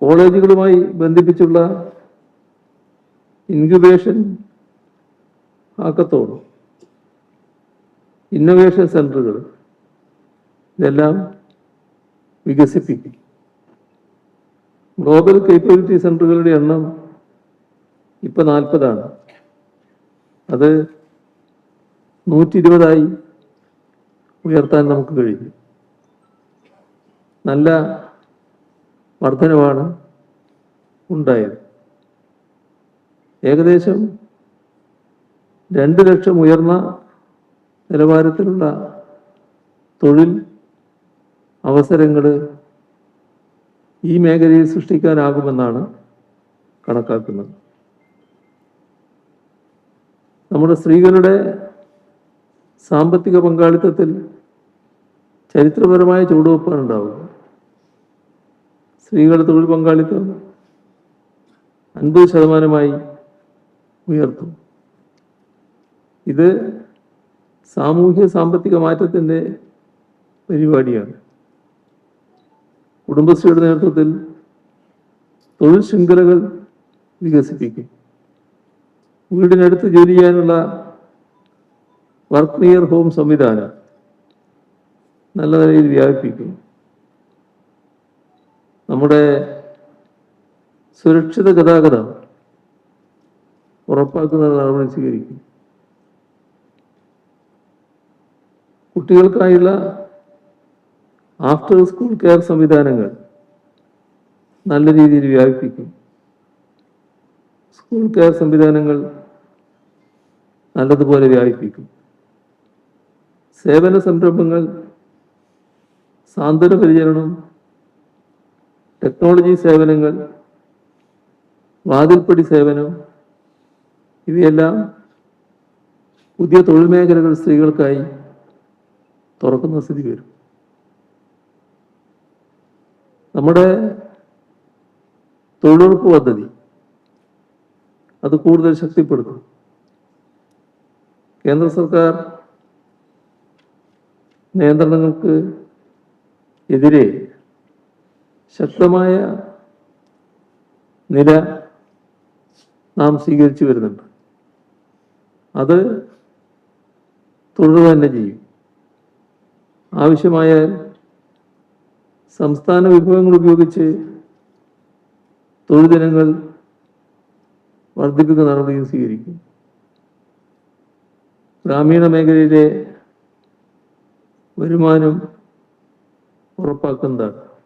കോളേജുകളുമായി ബന്ധിപ്പിച്ചുള്ള incubation hackathon, innovation സെന്ററുകൾ ഇതെല്ലാം വികസിപ്പിക്കും. ഗ്ലോബൽ കേപ്പബിലിറ്റി സെന്ററുകളുടെ എണ്ണം ഇപ്പം 40 അത് 120 ഉയർത്താൻ നമുക്ക് കഴിഞ്ഞു. നല്ല വർധനവാണ് ഉണ്ടായത്. ഏകദേശം 2 ലക്ഷം ഉയർന്ന നിലവാരത്തിലുള്ള തൊഴിൽ അവസരങ്ങൾ ഈ മേഖലയിൽ സൃഷ്ടിക്കാനാകുമെന്നാണ് കണക്കാക്കുന്നത്. നമ്മുടെ സ്ത്രീകളുടെ സാമ്പത്തിക പങ്കാളിത്തത്തിൽ ചരിത്രപരമായ ചുവടുവെപ്പാണ് ഉണ്ടാവുക. സ്ത്രീകളുടെ തൊഴിൽ പങ്കാളിത്തം 50% ഉയർത്തും. ഇത് സാമൂഹ്യ സാമ്പത്തിക മാറ്റത്തിൻ്റെ പരിപാടിയാണ്. കുടുംബശ്രീയുടെ നേതൃത്വത്തിൽ തൊഴിൽ ശൃംഖലകൾ വികസിപ്പിക്കും. വീടിനടുത്ത് ജോലി ചെയ്യാനുള്ള വർക്ക് നിയർ ഹോം സംവിധാനം നല്ല നിലയിൽ വ്യാപിപ്പിക്കും. നമ്മുടെ സുരക്ഷിത ഗതാഗതം ഉറപ്പാക്കുന്ന നടപടി സ്വീകരിക്കും. കുട്ടികൾക്കായുള്ള ആഫ്റ്റർ സ്കൂൾ കെയർ സംവിധാനങ്ങൾ നല്ല രീതിയിൽ വ്യാപിപ്പിക്കും. സ്കൂൾ കെയർ സംവിധാനങ്ങൾ നല്ലതുപോലെ വ്യാപിപ്പിക്കും. സേവന സംരംഭങ്ങൾ, സാന്ത്വന പരിചരണം, ടെക്നോളജി സേവനങ്ങൾ, വാതിൽപ്പടി സേവനം ഇവയെല്ലാം പുതിയ തൊഴിൽ മേഖലകൾ സ്ത്രീകൾക്കായി തുറക്കുന്ന സ്ഥിതി വരും. നമ്മുടെ തൊഴിലുറപ്പ് പദ്ധതി അത് കൂടുതൽ ശക്തിപ്പെടുത്തും. കേന്ദ്ര സർക്കാർ നിയന്ത്രണങ്ങൾക്ക് എതിരെ ശക്തമായ നില നാം സ്വീകരിച്ചു വരുന്നുണ്ട്. അത് തുടരുക തന്നെ ചെയ്യും. ആവശ്യമായ സംസ്ഥാന വിഭവങ്ങൾ ഉപയോഗിച്ച് തൊഴിൽ ദിനങ്ങൾ വർദ്ധിപ്പിക്കുന്ന നടപടിയും സ്വീകരിക്കും. ഗ്രാമീണ മേഖലയിലെ വരുമാനം ഉറപ്പാക്കുന്നതാണ്.